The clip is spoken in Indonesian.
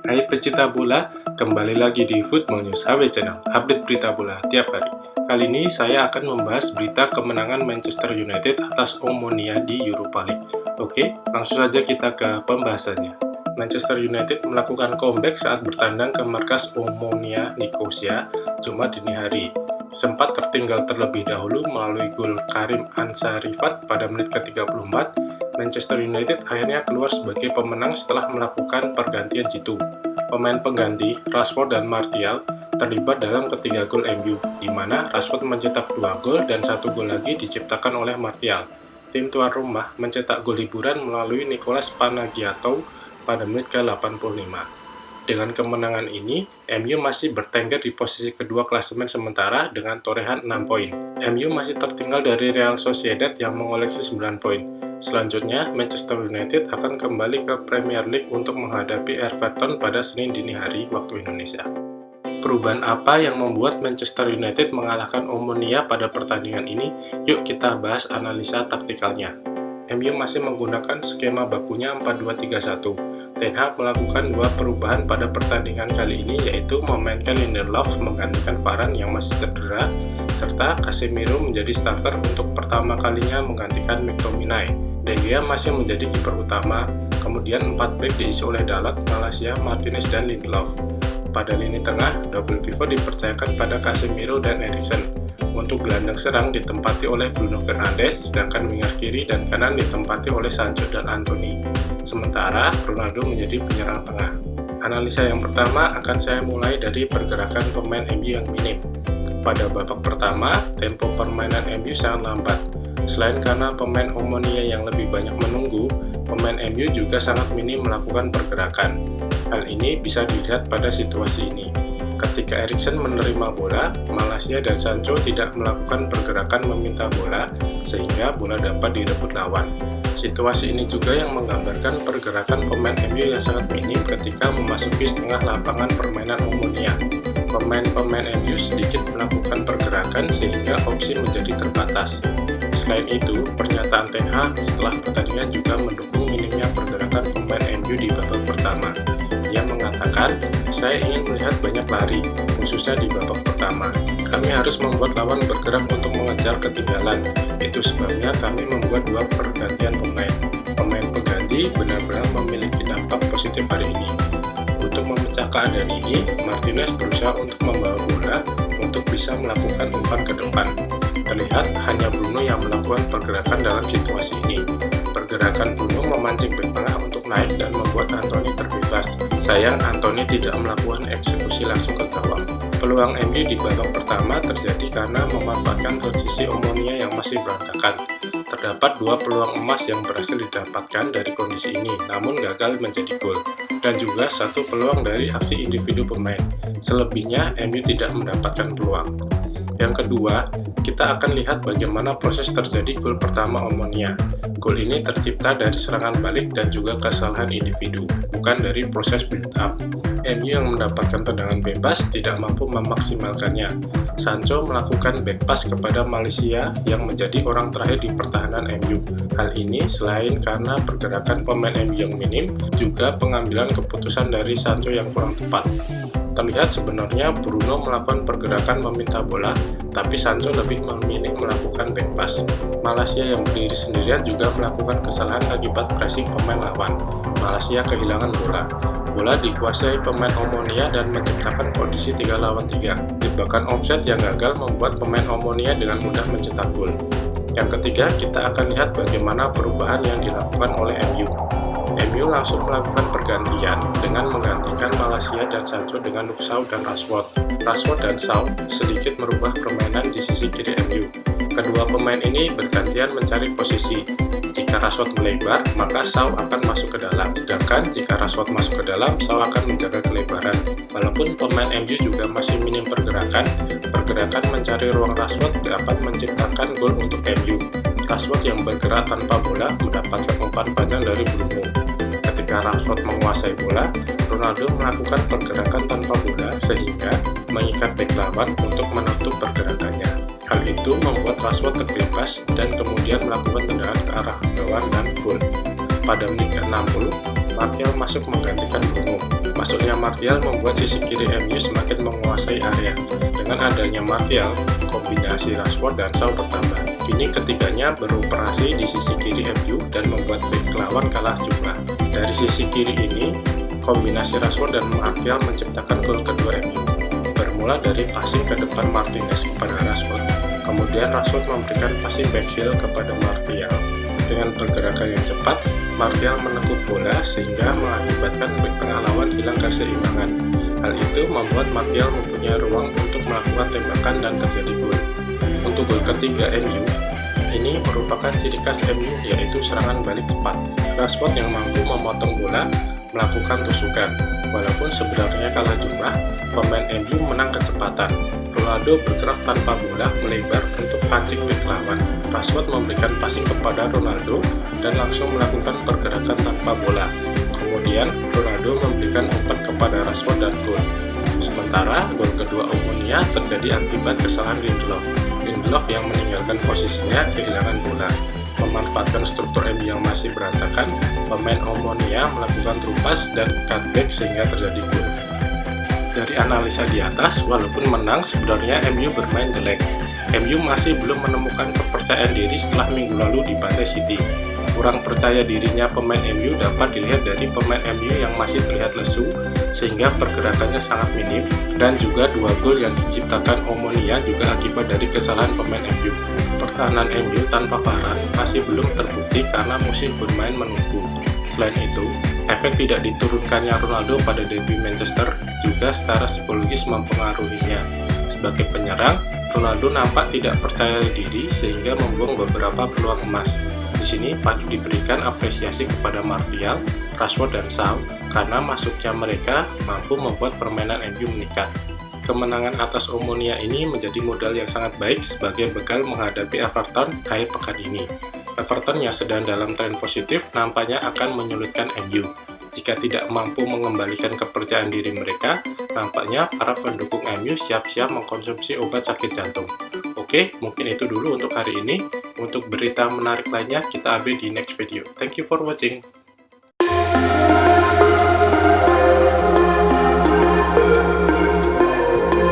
Hai pecinta bola, kembali lagi di Football News HW Channel, update berita bola tiap hari. Kali ini saya akan membahas berita kemenangan Manchester United atas Omonia di Europa League. Oke, langsung saja kita ke pembahasannya. Manchester United melakukan comeback saat bertandang ke markas Omonia Nicosia Jumat dini hari. Sempat tertinggal terlebih dahulu melalui gol Karim Ansarifat pada menit ke-34, Manchester United akhirnya keluar sebagai pemenang setelah melakukan pergantian jitu. Pemain pengganti, Rashford dan Martial, terlibat dalam ketiga gol MU, di mana Rashford mencetak 2 gol dan 1 gol lagi diciptakan oleh Martial. Tim tuan rumah mencetak gol hiburan melalui Nicolas Panagiatou pada menit ke-85. Dengan kemenangan ini, MU masih bertengger di posisi kedua klasemen sementara dengan torehan 6 poin. MU masih tertinggal dari Real Sociedad yang mengoleksi 9 poin. Selanjutnya, Manchester United akan kembali ke Premier League untuk menghadapi Everton pada Senin dini hari waktu Indonesia. Perubahan apa yang membuat Manchester United mengalahkan Omonia pada pertandingan ini? Yuk kita bahas analisa taktikalnya. MU masih menggunakan skema bakunya 4-2-3-1. Ten Hag melakukan 2 perubahan pada pertandingan kali ini, yaitu memainkan Lindelof menggantikan Varane yang masih cedera, serta Casemiro menjadi starter untuk pertama kalinya menggantikan McTominay. De Gea masih menjadi kiper utama, kemudian 4 back diisi oleh Dalot, Malaysia, Martinez, dan Lindelof. Pada lini tengah, double pivot dipercayakan pada Casemiro dan Eriksen. Untuk gelandang serang ditempati oleh Bruno Fernandes, sedangkan winger kiri dan kanan ditempati oleh Sancho dan Antony. Sementara Ronaldo menjadi penyerang tengah. Analisa yang pertama akan saya mulai dari pergerakan pemain MU yang minim. Pada babak pertama, tempo permainan MU sangat lambat. Selain karena pemain Omonia yang lebih banyak menunggu, pemain MU juga sangat minim melakukan pergerakan. Hal ini bisa dilihat pada situasi ini. Ketika Eriksen menerima bola, Malaysia dan Sancho tidak melakukan pergerakan meminta bola, sehingga bola dapat direbut lawan. Situasi ini juga yang menggambarkan pergerakan pemain MU yang sangat minim ketika memasuki setengah lapangan permainan Omonia. Pemain-pemain MU sedikit melakukan pergerakan sehingga opsi menjadi terbatas. Selain itu, pernyataan Ten Hag setelah pertandingan juga mendukung minimnya pergerakan pemain MU di babak pertama. Ia mengatakan, saya ingin melihat banyak lari, khususnya di babak pertama. Kami harus membuat lawan bergerak untuk mengejar ketinggalan. Itu sebabnya kami membuat 2 pergantian pemain. Pemain pengganti benar-benar memiliki dampak positif hari ini. Untuk memecah keadaan ini, Martinez berusaha untuk membawa bola untuk bisa melakukan umpan ke depan. Terlihat hanya Bruno yang melakukan pergerakan dalam situasi ini. Pergerakan Bruno memancing bek tengah untuk naik dan membuat Antony terbebas. Sayang Antony tidak melakukan eksekusi langsung ke gawang. Peluang MU di babak pertama terjadi karena memanfaatkan posisi Omonia yang masih berantakan. Terdapat 2 peluang emas yang berhasil didapatkan dari kondisi ini, namun gagal menjadi gol. Dan juga 1 peluang dari aksi individu pemain. Selebihnya MU tidak mendapatkan peluang. Yang kedua, kita akan lihat bagaimana proses terjadi gol pertama Omonia. Gol ini tercipta dari serangan balik dan juga kesalahan individu, bukan dari proses build-up. MU yang mendapatkan tendangan bebas tidak mampu memaksimalkannya. Sancho melakukan back pass kepada Malaysia yang menjadi orang terakhir di pertahanan MU. Hal ini selain karena pergerakan pemain MU yang minim, juga pengambilan keputusan dari Sancho yang kurang tepat. Terlihat sebenarnya Bruno melakukan pergerakan meminta bola, tapi Sancho lebih memilih melakukan back pass. Malaysia yang berdiri sendirian juga melakukan kesalahan akibat pressing pemain lawan. Malaysia kehilangan bola. Bola dikuasai pemain Omonia dan menciptakan kondisi 3 lawan 3. Jebakan offside yang gagal membuat pemain Omonia dengan mudah mencetak gol. Yang ketiga, kita akan lihat bagaimana perubahan yang dilakukan oleh MU. MU langsung melakukan pergantian dengan menggantikan Malaysia dan Sancho dengan Luke Shaw dan Rashford. Rashford dan Shaw sedikit merubah permainan di sisi kiri MU. Kedua pemain ini bergantian mencari posisi. Jika Rashford melebar, maka Shaw akan masuk ke dalam. Sedangkan jika Rashford masuk ke dalam, Shaw akan menjaga kelebaran. Walaupun pemain MU juga masih minim pergerakan mencari ruang Rashford dapat menciptakan gol untuk MU. Rashford yang bergerak tanpa bola mendapatkan umpan panjang dari Bruno. Ketika Rashford menguasai bola, Ronaldo melakukan pergerakan tanpa bola sehingga mengikat bek lawan untuk menutup pergerakannya. Hal itu membuat Rashford terbebas dan kemudian melakukan tendangan ke arah gawang dan gol. Pada menit ke-60, Martial masuk menggantikan Bruno. Masuknya Martial membuat sisi kiri MU semakin menguasai area. Dengan adanya Martial, kombinasi Rashford dan Shaw bertambah. Kini ketiganya beroperasi di sisi kiri MU dan membuat bek lawan kalah jumlah. Dari sisi kiri ini, kombinasi Rashford dan Martial menciptakan gol kedua MU. Bermula dari passing ke depan Martinez kepada Rashford. Kemudian Rashford memberikan passing backheel kepada Martial. Dengan pergerakan yang cepat, Martial menekuk bola sehingga mengakibatkan bek tengah lawan hilang keseimbangan. Hal itu membuat Martial mempunyai ruang untuk melakukan tembakan dan terjadi gol. Untuk gol ketiga MU, ini merupakan ciri khas MU, yaitu serangan balik cepat. Rashford yang mampu memotong bola, melakukan tusukan. Walaupun sebenarnya kalah jumlah, pemain MU menang kecepatan. Ronaldo bergerak tanpa bola melebar untuk pancing bek lawan. Rashford memberikan passing kepada Ronaldo dan langsung melakukan pergerakan tanpa bola. Kemudian Ronaldo memberikan umpan kepada Rashford dan gol. Sementara gol kedua Omonia terjadi akibat kesalahan Lindelof. Lindelof yang meninggalkan posisinya kehilangan bola. Memanfaatkan struktur MU yang masih berantakan, pemain Omonia melakukan trupas dan cutback sehingga terjadi gol. Dari analisa di atas, walaupun menang, sebenarnya MU bermain jelek. MU masih belum menemukan kepercayaan diri setelah minggu lalu dibantai City. Kurang percaya dirinya pemain MU dapat dilihat dari pemain MU yang masih terlihat lesu, sehingga pergerakannya sangat minim, dan juga dua gol yang diciptakan Omonia juga akibat dari kesalahan pemain MU. Pertahanan MU tanpa Varane masih belum terbukti karena musim bermain menunggu. Selain itu, efek tidak diturunkannya Ronaldo pada derby Manchester juga secara psikologis mempengaruhinya. Sebagai penyerang, Ronaldo nampak tidak percaya diri sehingga membuang beberapa peluang emas. Di sini patut diberikan apresiasi kepada Martial, Rashford, dan Shaw karena masuknya mereka mampu membuat permainan MU meningkat. Kemenangan atas Omonia ini menjadi modal yang sangat baik sebagai bekal menghadapi Everton akhir pekan ini. Everton yang sedang dalam tren positif nampaknya akan menyulitkan MU. Jika tidak mampu mengembalikan kepercayaan diri mereka, nampaknya para pendukung MU siap-siap mengkonsumsi obat sakit jantung. Oke, mungkin itu dulu untuk hari ini. Untuk berita menarik lainnya, kita update di next video. Thank you for watching.